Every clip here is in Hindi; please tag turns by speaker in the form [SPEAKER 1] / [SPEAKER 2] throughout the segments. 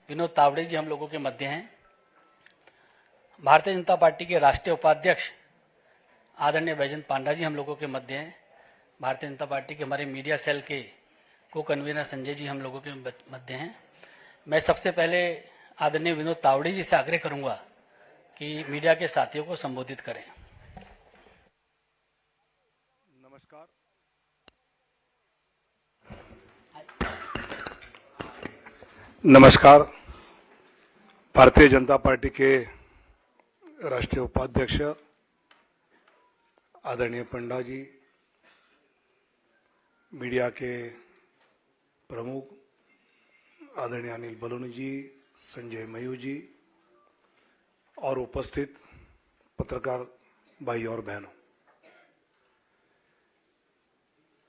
[SPEAKER 1] विनोद तावड़े जी हम लोगों के मध्य हैं। भारतीय जनता पार्टी के राष्ट्रीय उपाध्यक्ष आदरणीय बैजयंत पांडा जी हम लोगों के मध्य हैं। भारतीय जनता पार्टी के हमारे मीडिया सेल के को कन्वीनर संजय जी हम लोगों के मध्य हैं। मैं सबसे पहले आदरणीय विनोद तावड़े जी से आग्रह करूंगा कि मीडिया के साथियों को संबोधित करें।
[SPEAKER 2] नमस्कार। नमस्कार। भारतीय जनता पार्टी के राष्ट्रीय उपाध्यक्ष आदरणीय पंडा जी, मीडिया के प्रमुख आदरणीय अनिल बलूनी जी, संजय मयूर जी और उपस्थित पत्रकार भाई और बहनों,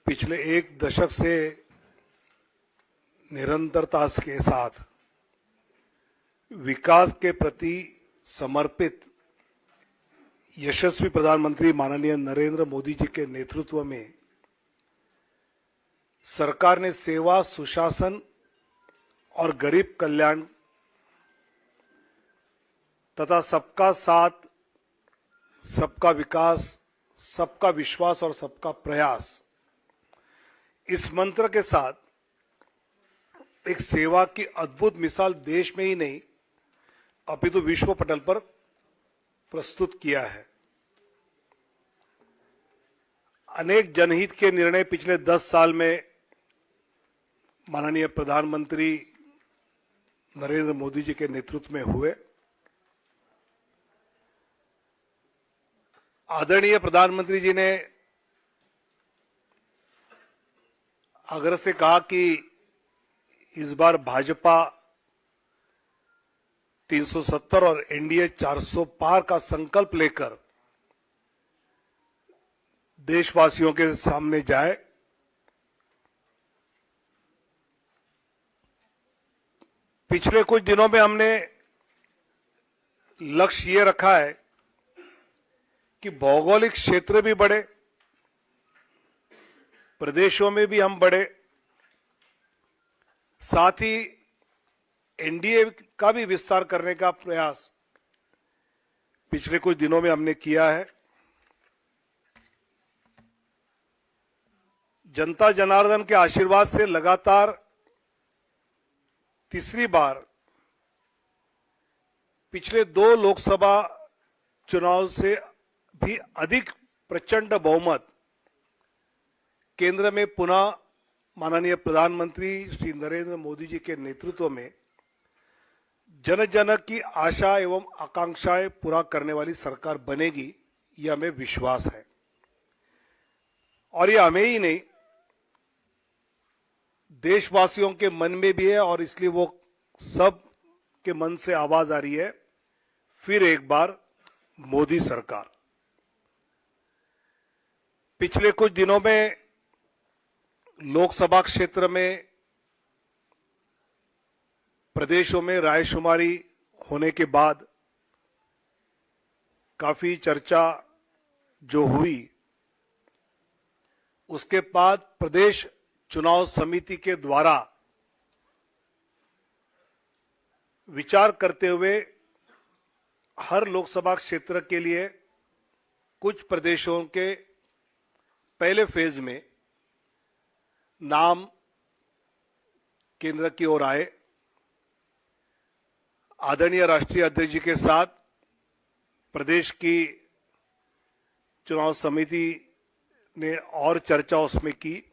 [SPEAKER 2] पिछले एक दशक से निरंतरता के साथ विकास के प्रति समर्पित यशस्वी प्रधानमंत्री माननीय नरेंद्र मोदी जी के नेतृत्व में सरकार ने सेवा, सुशासन और गरीब कल्याण तथा सबका साथ, सबका विकास, सबका विश्वास और सबका प्रयास, इस मंत्र के साथ एक सेवा की अद्भुत मिसाल देश में ही नहीं अपितु विश्व पटल पर प्रस्तुत किया है। अनेक जनहित के निर्णय पिछले 10 साल में माननीय प्रधानमंत्री नरेंद्र मोदी जी के नेतृत्व में हुए। आदरणीय प्रधानमंत्री जी ने आग्रह से कहा कि इस बार भाजपा 370 और एनडीए 400 पार का संकल्प लेकर देशवासियों के सामने जाए। पिछले कुछ दिनों में हमने लक्ष्य ये रखा है कि भौगोलिक क्षेत्र भी बढ़े, प्रदेशों में भी हम बढ़े, साथ ही एनडीए का भी विस्तार करने का प्रयास पिछले कुछ दिनों में हमने किया है। जनता जनार्दन के आशीर्वाद से लगातार तीसरी बार पिछले 2 लोकसभा चुनाव से भी अधिक प्रचंड बहुमत केंद्र में पुनः माननीय प्रधानमंत्री श्री नरेंद्र मोदी जी के नेतृत्व में जन जन की आशा एवं आकांक्षाएं पूरा करने वाली सरकार बनेगी, यह हमें विश्वास है। और यह हमें ही नहीं, देशवासियों के मन में भी है और इसलिए वो सब के मन से आवाज आ रही है, फिर एक बार मोदी सरकार। पिछले कुछ दिनों में लोकसभा क्षेत्र में प्रदेशों में रायशुमारी होने के बाद काफी चर्चा जो हुई, उसके बाद प्रदेश चुनाव समिति के द्वारा विचार करते हुए हर लोकसभा क्षेत्र के लिए कुछ प्रदेशों के पहले फेज में नाम केंद्र की ओर आए। आदरणीय राष्ट्रीय अध्यक्ष जी के साथ प्रदेश की चुनाव समिति ने और चर्चा उसमें की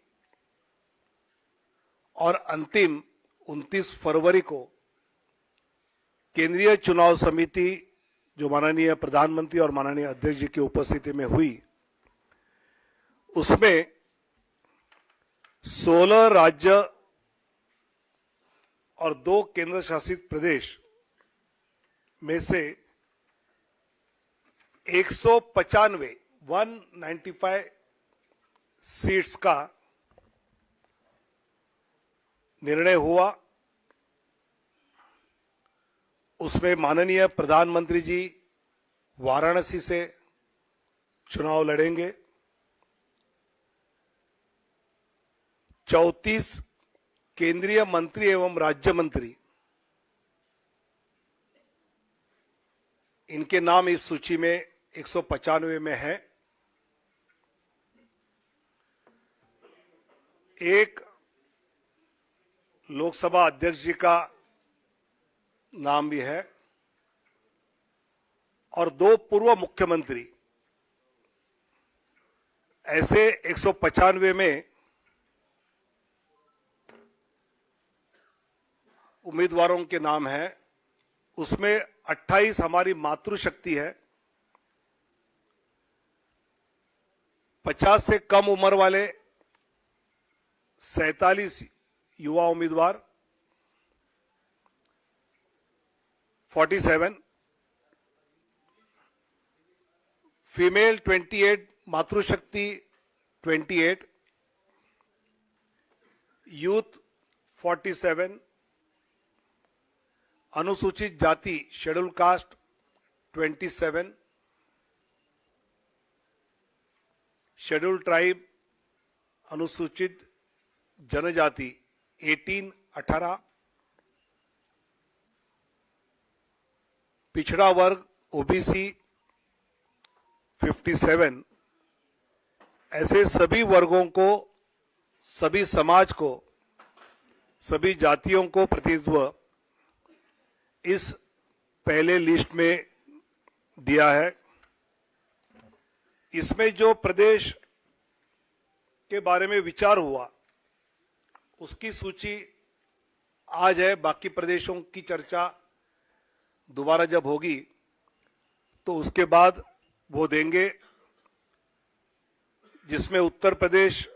[SPEAKER 2] और अंतिम 29 फरवरी को केंद्रीय चुनाव समिति जो माननीय प्रधानमंत्री और माननीय अध्यक्ष जी की उपस्थिति में हुई, उसमें 16 राज्य और 2 केंद्र शासित प्रदेश में से 195 सीट्स का निर्णय हुआ। उसमें माननीय प्रधानमंत्री जी वाराणसी से चुनाव लड़ेंगे। 34 केंद्रीय मंत्री एवं राज्य मंत्री इनके नाम इस सूची में 195 में है। एक लोकसभा अध्यक्ष जी का नाम भी है और 2 पूर्व मुख्यमंत्री। ऐसे 195 में उम्मीदवारों के नाम हैं। उसमें 28 हमारी मातृशक्ति है। 50 से कम उम्र वाले 47 युवा उम्मीदवार, 47 फीमेल 28, मातृशक्ति 28, यूथ 47, अनुसूचित जाति शेड्यूल कास्ट 27, शेड्यूल ट्राइब अनुसूचित जनजाति 18, पिछड़ा वर्ग ओबीसी 57। ऐसे सभी वर्गों को, सभी समाज को, सभी जातियों को प्रतिनिधित्व इस पहले लिस्ट में दिया है। इसमें जो प्रदेश के बारे में विचार हुआ उसकी सूची आज है। बाकी प्रदेशों की चर्चा दोबारा जब होगी तो उसके बाद वो देंगे, जिसमें उत्तर प्रदेश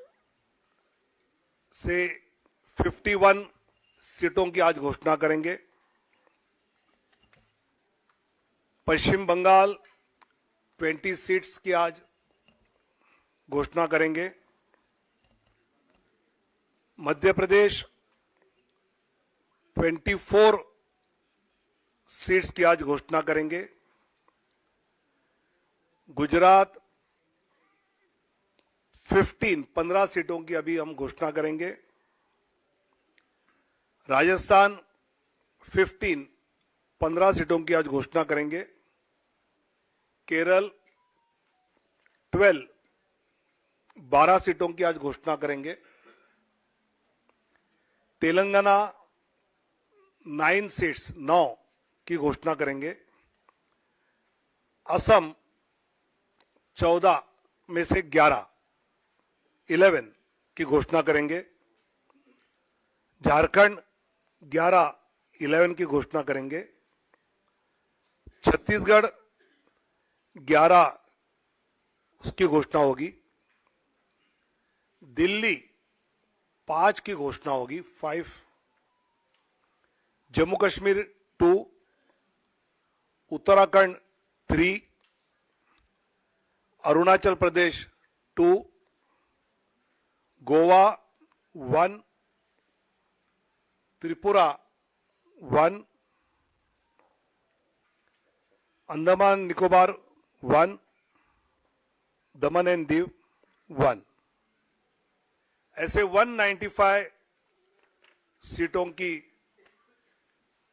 [SPEAKER 2] से 51 सीटों की आज घोषणा करेंगे। पश्चिम बंगाल 20 सीट्स की आज घोषणा करेंगे। मध्य प्रदेश 24 सीट्स की आज घोषणा करेंगे। गुजरात 15 सीटों की अभी हम घोषणा करेंगे। राजस्थान 15 सीटों की आज घोषणा करेंगे। केरल 12 सीटों की आज घोषणा करेंगे। तेलंगाना 9 सीट्स 9 की घोषणा करेंगे। असम 14 में से 11 की घोषणा करेंगे। झारखंड 11 की घोषणा करेंगे। छत्तीसगढ़ 11 उसकी घोषणा होगी। दिल्ली 5 की घोषणा होगी, 5। जम्मू कश्मीर 2, उत्तराखंड 3, अरुणाचल प्रदेश 2, गोवा 1, त्रिपुरा 1, अंडमान निकोबार 1, दमन एंड दीव 1। ऐसे 195 सीटों की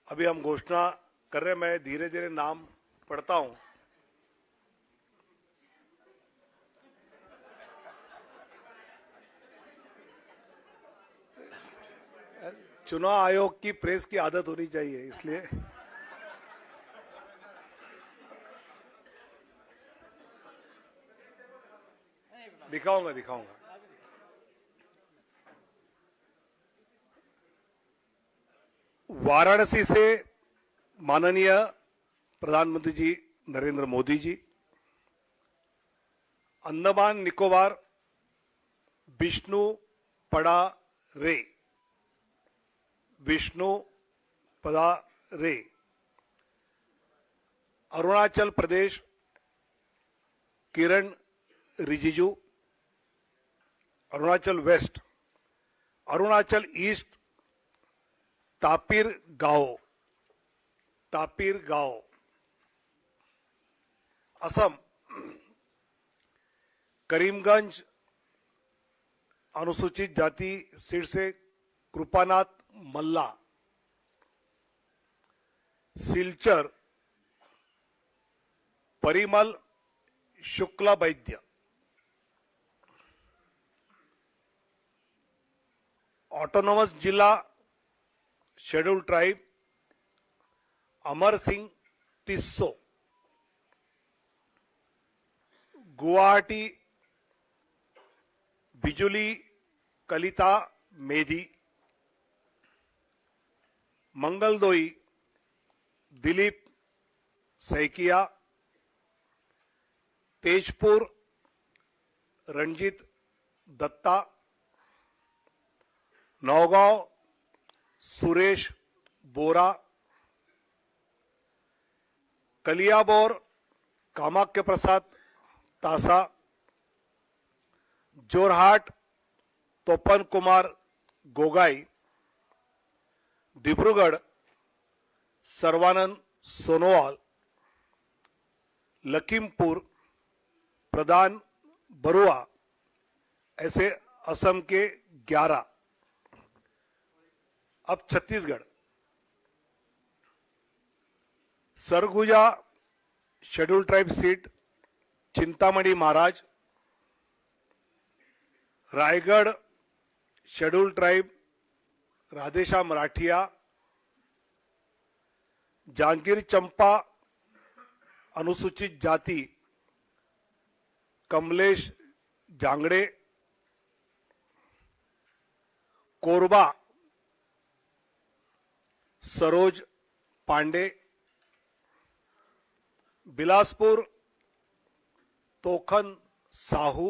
[SPEAKER 2] अभी हम घोषणा कर रहे हैं। मैं धीरे धीरे नाम पढ़ता हूं। चुनाव आयोग की प्रेस की आदत होनी चाहिए, इसलिए दिखाऊंगा। वाराणसी से माननीय प्रधानमंत्री जी नरेंद्र मोदी जी। अंडमान निकोबार विष्णु पड़ा रे, अरुणाचल प्रदेश किरण रिजिजू। अरुणाचल वेस्ट, अरुणाचल ईस्ट तापिर गांव। असम करीमगंज अनुसूचित जाति सीट से कृपानाथ मल्ला। सिलचर परिमल शुक्ला वैद्य, ऑटोनोमस जिला शेड्यूल ट्राइब अमर सिंह टिस्सो, गुवाहाटी बिजुली कलिता मेधी, मंगलदोई दिलीप सैकिया, तेजपुर रणजीत दत्ता, नौगांव सुरेश बोरा, कलियाबोर कामाख्य प्रसाद तासा, जोरहाट तोपन कुमार गोगाई, डिब्रूगढ़ सर्वानंद सोनोवाल, लखीमपुर प्रधान बरुआ, ऐसे असम के 11। अब Chhattisgarh, Surguja schedule tribe seat Chintamani Maharaj, Raigarh schedule tribe Radheshyam Rathiya, Janjgir Champa अनुसूचित जाति Kamlesh Jangde, Korba Saroj Pandey, Bilaspur Tokhan Sahu,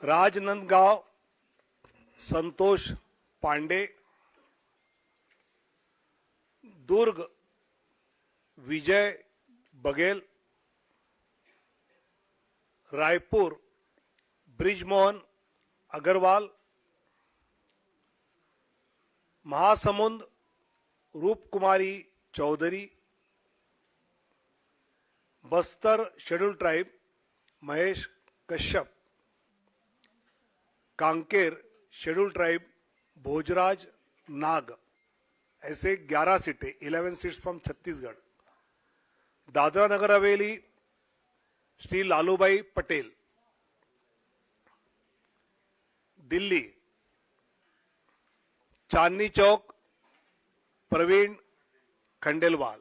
[SPEAKER 2] Rajnandgaon Santosh Pandey, Durg Vijay Baghel, Raipur Brijmohan Agrawal, Mahasamund Roopkumari Choudhary, Bastar schedule tribe Mahesh Kashyap, Kanker schedule tribe Bhojraj Nag, ऐसे 11 सीटें, 11 seats from Chhattisgarh. Dadra Nagar Haveli Shri Lalubhai Patel, Delhi Chandni Chowk Praveen Khandelwal,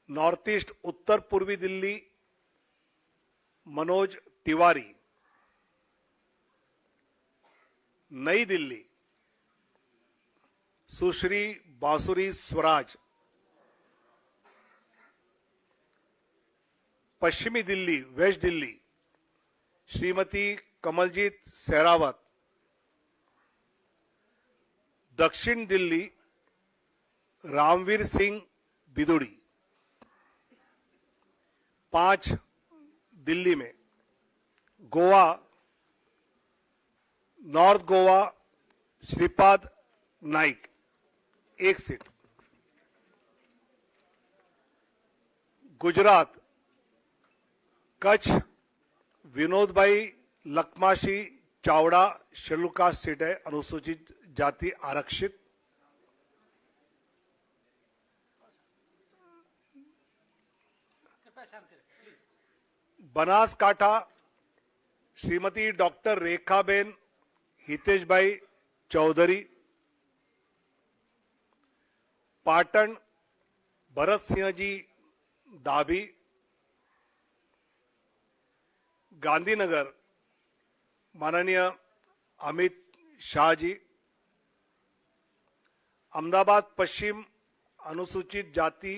[SPEAKER 2] north east उत्तर पूर्वी दिल्ली मनोज तिवारी, नई दिल्ली सुश्री बांसुरी स्वराज, पश्चिमी दिल्ली वेस्ट दिल्ली श्रीमती कमलजीत सहरावत, दक्षिण दिल्ली रामवीर सिंह बिदुड़ी, 5 दिल्ली में, गोवा नॉर्थ गोवा श्रीपाद नाइक 1 सीट, गुजरात कच्छ विनोद भाई लखमाशी चावड़ा शेड्यूल कास्ट सीट है, अनुसूचित जाति आरक्षित, बनासकांठा श्रीमती डॉक्टर रेखाबेन हितेश भाई चौधरी, पाटन भरत सिंह जी दाभी, गांधीनगर माननीय अमित शाह जी, अहमदाबाद पश्चिम अनुसूचित जाति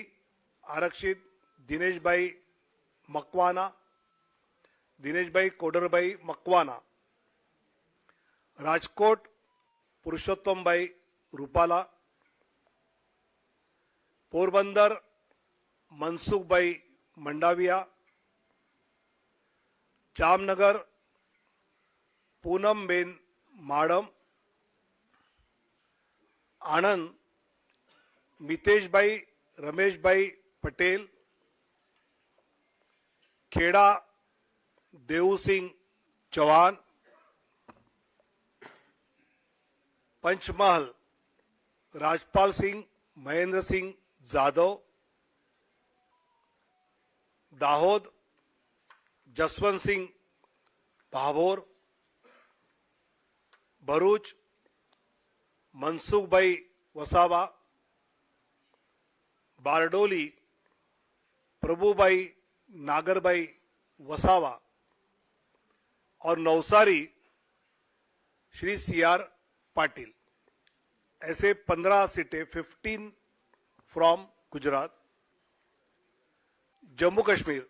[SPEAKER 2] आरक्षित दिनेश भाई मकवाना, दिनेश भाई कोडरभाई मकवाना, राजकोट पुरुषोत्तम भाई रूपाला, पोरबंदर मनसुख भाई मंडाविया, जामनगर पूनम बेन माडम, आनंद मितेश भाई रमेश भाई पटेल, खेड़ा देव सिंह चौहान, पंचमहल राजपाल सिंह महेंद्र सिंह जाधव, दाहोद जसवंत सिंह भाभोर, भरूच मनसुख भाई वसावा, बारडोली प्रभुभाई नागरभाई वसावा और नवसारी श्री सी आर पाटिल। ऐसे 15 सीटें 15 फ्रॉम गुजरात। जम्मू कश्मीर